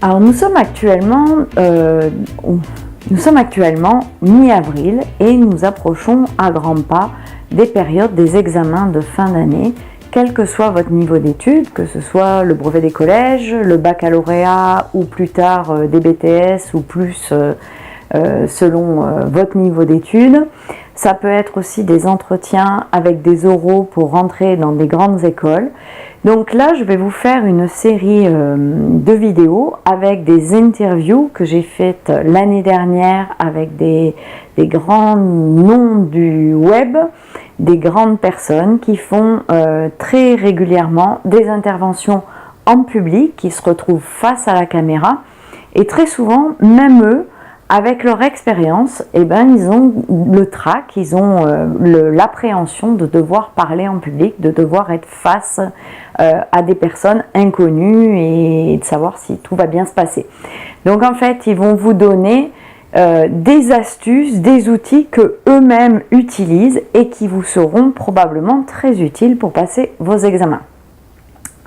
Alors nous sommes actuellement mi-avril et nous approchons à grands pas des périodes des examens de fin d'année, quel que soit votre niveau d'études, que ce soit le brevet des collèges, le baccalauréat ou plus tard des BTS ou plus selon votre niveau d'études. Ça peut être aussi des entretiens avec des oraux pour rentrer dans des grandes écoles. Donc là, je vais vous faire une série de vidéos avec des interviews que j'ai faites l'année dernière avec des grands noms du web, des grandes personnes qui font très régulièrement des interventions en public, qui se retrouvent face à la caméra. Et très souvent, même eux, avec leur expérience, ils ont le trac, ils ont l'appréhension de devoir parler en public, de devoir être face à des personnes inconnues et de savoir si tout va bien se passer. Donc en fait, ils vont vous donner des astuces, des outils que eux-mêmes utilisent et qui vous seront probablement très utiles pour passer vos examens.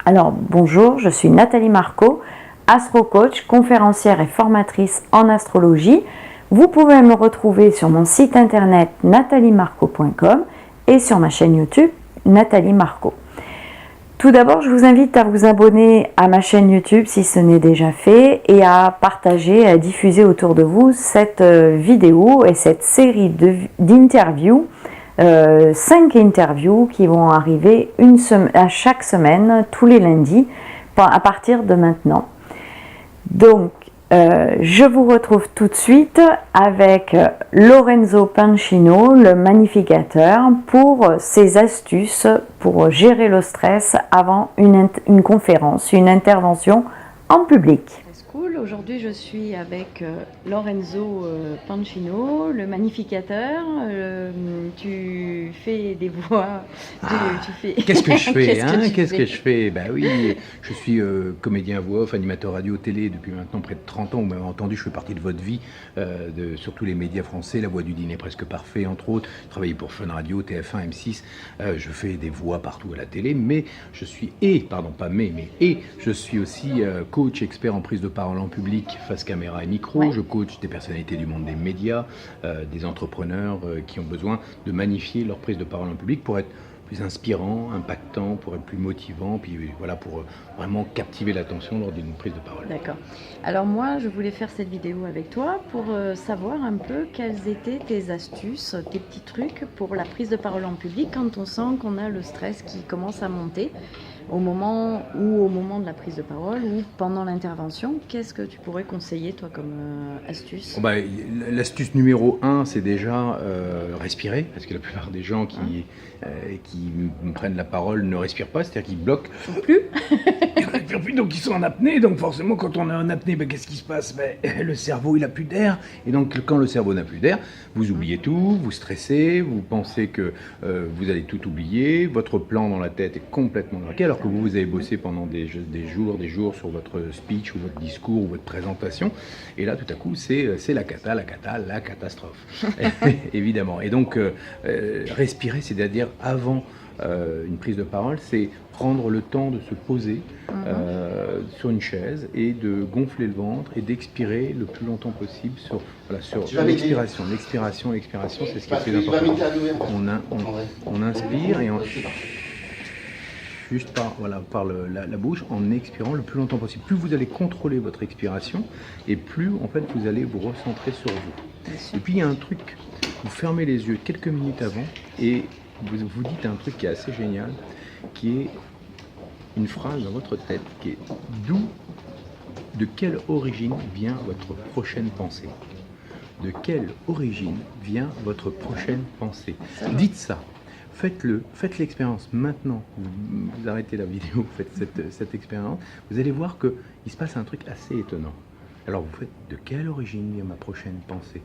Alors bonjour, je suis Nathalie Marco, astro-coach, conférencière et formatrice en astrologie. Vous pouvez me retrouver sur mon site internet nathaliemarco.com et sur ma chaîne YouTube Nathalie Marco. Tout d'abord, je vous invite à vous abonner à ma chaîne YouTube si ce n'est déjà fait et à partager, à diffuser autour de vous cette vidéo et cette série d'interviews, 5 interviews qui vont arriver à chaque semaine, tous les lundis, à partir de maintenant. Donc, je vous retrouve tout de suite avec Lorenzo Pancino, le magnificateur, pour ses astuces pour gérer le stress avant une conférence, une intervention en public. Cool. Aujourd'hui, je suis avec Lorenzo Pancino, le magnificateur. Tu fais des voix. Qu'est-ce que je fais Qu'est-ce que je fais Ben oui, je suis comédien voix off, animateur radio, télé depuis maintenant près de 30 ans. Vous m'avez entendu, je fais partie de votre vie, sur tous les médias français, La Voix du Dîner Presque Parfait, entre autres. Je travaille pour Fun Radio, TF1, M6. Je fais des voix partout à la télé, mais je suis, je suis aussi coach expert en prise de parole en public, face caméra et micro. Ouais. Je coach des personnalités du monde des médias, des entrepreneurs qui ont besoin de magnifier leur prise de parole en public pour être plus inspirant, impactant, pour être plus motivant, puis voilà, pour vraiment captiver l'attention lors d'une prise de parole. D'accord. Alors moi, je voulais faire cette vidéo avec toi pour savoir un peu quelles étaient tes astuces, tes petits trucs pour la prise de parole en public quand on sent qu'on a le stress qui commence à monter au moment de la prise de parole ou pendant l'intervention. Qu'est-ce que tu pourrais conseiller, toi, comme astuce? L'astuce numéro 1, c'est déjà respirer, parce que la plupart des gens qui me prennent la parole ne respirent pas, c'est-à-dire qu'ils bloquent. Ils ne respirent plus, donc ils sont en apnée. Donc forcément, quand on est en apnée, qu'est-ce qui se passe? Le cerveau, il n'a plus d'air. Et donc, quand le cerveau n'a plus d'air, vous oubliez tout, vous stressez, vous pensez que vous allez tout oublier, votre plan dans la tête est complètement bloqué, alors que vous avez bossé pendant des jours sur votre speech ou votre discours ou votre présentation. Et là, tout à coup, c'est la catastrophe. Évidemment. Et donc, respirer, c'est-à-dire avant une prise de parole, c'est prendre le temps de se poser sur une chaise et de gonfler le ventre et d'expirer le plus longtemps possible sur l'expiration. L'expiration, c'est ce qui est plus important. On inspire et juste par la bouche, en expirant le plus longtemps possible. Plus vous allez contrôler votre expiration, et plus en fait vous allez vous recentrer sur vous. Et puis il y a un truc, vous fermez les yeux quelques minutes avant et vous dites un truc qui est assez génial, qui est une phrase dans votre tête qui est de quelle origine vient votre prochaine pensée? De quelle origine vient votre prochaine pensée? Dites ça. Faites-le, faites l'expérience maintenant. Vous arrêtez la vidéo, faites cette expérience. Vous allez voir qu'il se passe un truc assez étonnant. Alors vous faites de quelle origine vient ma prochaine pensée?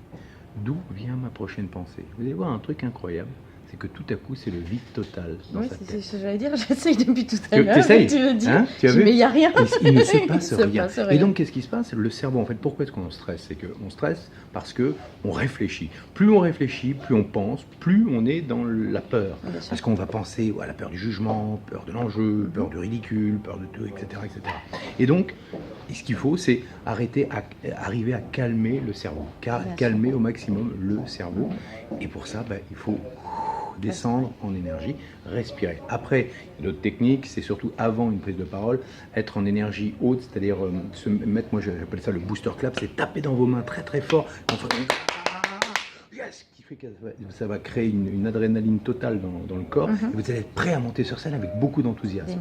D'où vient ma prochaine pensée? Vous allez voir un truc incroyable. c'est que tout à coup, c'est le vide total dans Oui, sa c'est tête. ce que j'allais dire, j'essaye depuis tout à l'heure. T'essayes, Tu le dis, hein, tu as vu mais il n'y a rien. Il ne se passe Il se rien. passe rien. Et donc, qu'est-ce qui se passe? Le cerveau, en fait, pourquoi est-ce qu'on stresse? C'est qu'on stresse parce qu'on réfléchit. Plus on réfléchit, plus on pense, plus on est dans la peur. Bien sûr. Parce qu'on va penser à la peur du jugement, peur de l'enjeu, peur du ridicule, peur de tout, etc. etc. Et donc, ce qu'il faut, c'est arriver à calmer le cerveau, calmer au maximum le cerveau. Et pour ça, il faut descendre en énergie, respirer. Après, il y a d'autres techniques, c'est surtout avant une prise de parole, être en énergie haute, c'est-à-dire se mettre, moi j'appelle ça le booster clap, c'est taper dans vos mains très très fort. Yes, qui fait que ça va créer une adrénaline totale dans le corps. Et vous allez être prêt à monter sur scène avec beaucoup d'enthousiasme.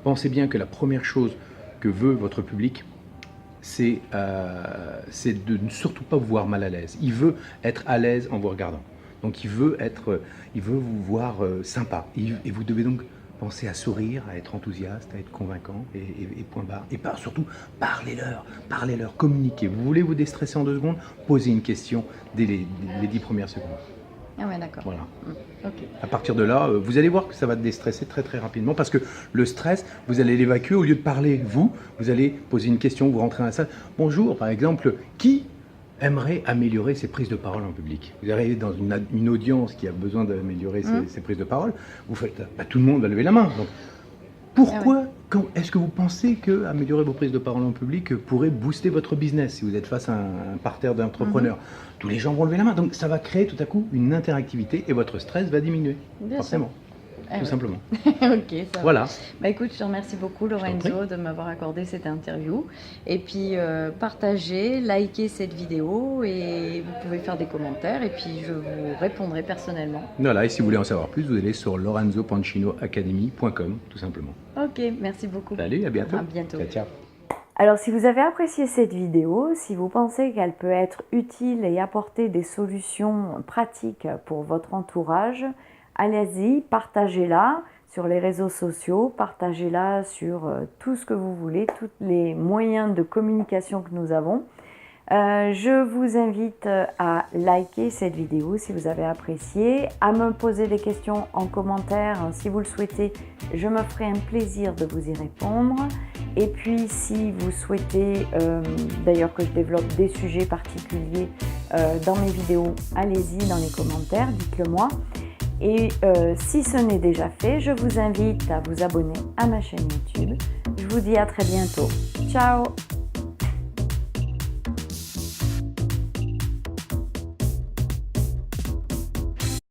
Pensez bien que la première chose que veut votre public, c'est de ne surtout pas vous voir mal à l'aise. Il veut être à l'aise en vous regardant. Donc il veut vous voir sympa. Et vous devez donc penser à sourire, à être enthousiaste, à être convaincant et point barre. Et surtout, parlez-leur, communiquez. Vous voulez vous déstresser en 2 secondes? Posez une question dès les 10 premières secondes. Ah ouais, d'accord. Voilà. Ok. À partir de là, vous allez voir que ça va déstresser très très rapidement parce que le stress, vous allez l'évacuer. Au lieu de parler vous allez poser une question, vous rentrez dans la salle. Bonjour, par exemple, qui aimerait améliorer ses prises de parole en public? Vous arrivez dans une audience qui a besoin d'améliorer ses prises de parole, vous faites, tout le monde va lever la main. Donc, pourquoi est-ce que vous pensez que améliorer vos prises de parole en public pourrait booster votre business si vous êtes face à un parterre d'entrepreneurs? Tous les gens vont lever la main, donc ça va créer tout à coup une interactivité et votre stress va diminuer, forcément. Tout simplement. Ok, ça voilà. Bah écoute, je te remercie beaucoup Lorenzo de m'avoir accordé cette interview. Et puis partagez, likez cette vidéo et vous pouvez faire des commentaires et puis je vous répondrai personnellement. Voilà, et si vous voulez en savoir plus, vous allez sur lorenzopancinoacademy.com tout simplement. Ok, merci beaucoup. Salut, à bientôt. À bientôt. Ciao. Alors si vous avez apprécié cette vidéo, si vous pensez qu'elle peut être utile et apporter des solutions pratiques pour votre entourage, allez-y, partagez-la sur les réseaux sociaux, partagez-la sur tout ce que vous voulez, tous les moyens de communication que nous avons. Je vous invite à liker cette vidéo si vous avez apprécié, à me poser des questions en commentaire si vous le souhaitez, je me ferai un plaisir de vous y répondre. Et puis si vous souhaitez d'ailleurs que je développe des sujets particuliers dans mes vidéos, allez-y dans les commentaires, dites-le moi. Et si ce n'est déjà fait, je vous invite à vous abonner à ma chaîne YouTube. Je vous dis à très bientôt. Ciao!